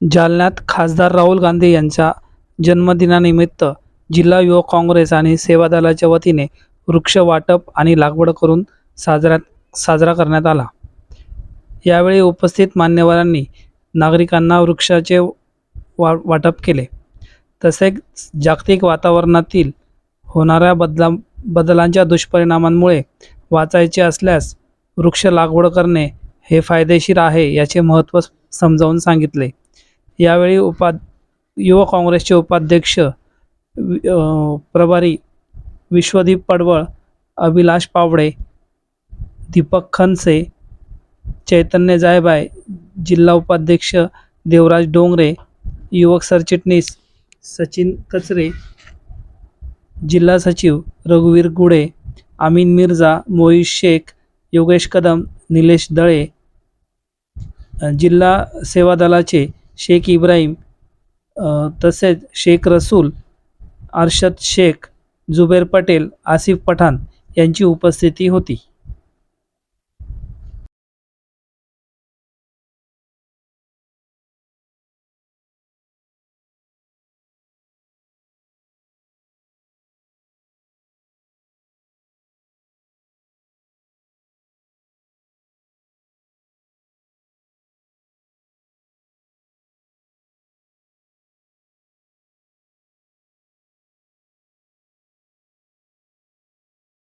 जालन्यात खासदार राहुल गांधी यांच्या जन्मदिनानिमित्त जिल्हा युवक काँग्रेस आणि सेवा दलाच्या वतीने वृक्ष वाटप आणि लागवड करून साजरा करण्यात आला। यावेळी उपस्थित मान्यवरांनी नागरिकांना वृक्षाचे वाटप केले। तसेच जागतिक वातावरणातील होणाऱ्या बदलांच्या दुष्परिणामांमुळे वाचायचे असल्यास वृक्ष लागवड करणे हे फायदेशीर आहे याचे महत्त्व समजावून सांगितले। यावेळी युवक काँग्रेसचे उपाध्यक्ष प्रभारी विश्वदीप पडवळ, अभिलाष पावडे, दीपक खनसे, चैतन्य जायभाय, जिल्हा उपाध्यक्ष देवराज डोंगरे, युवक सरचिटणीस सचिन कचरे, जिल्हा सचिव रघुवीर गुडे, अमीन मिर्झा, मोईज शेख, योगेश कदम, निलेश दळे, जिल्हा सेवा दलाचे शेख इब्राहिम, तसेच शेख रसूल, अरशद शेख, जुबेर पटेल, आसिफ पठाण यांची उपस्थिती होती।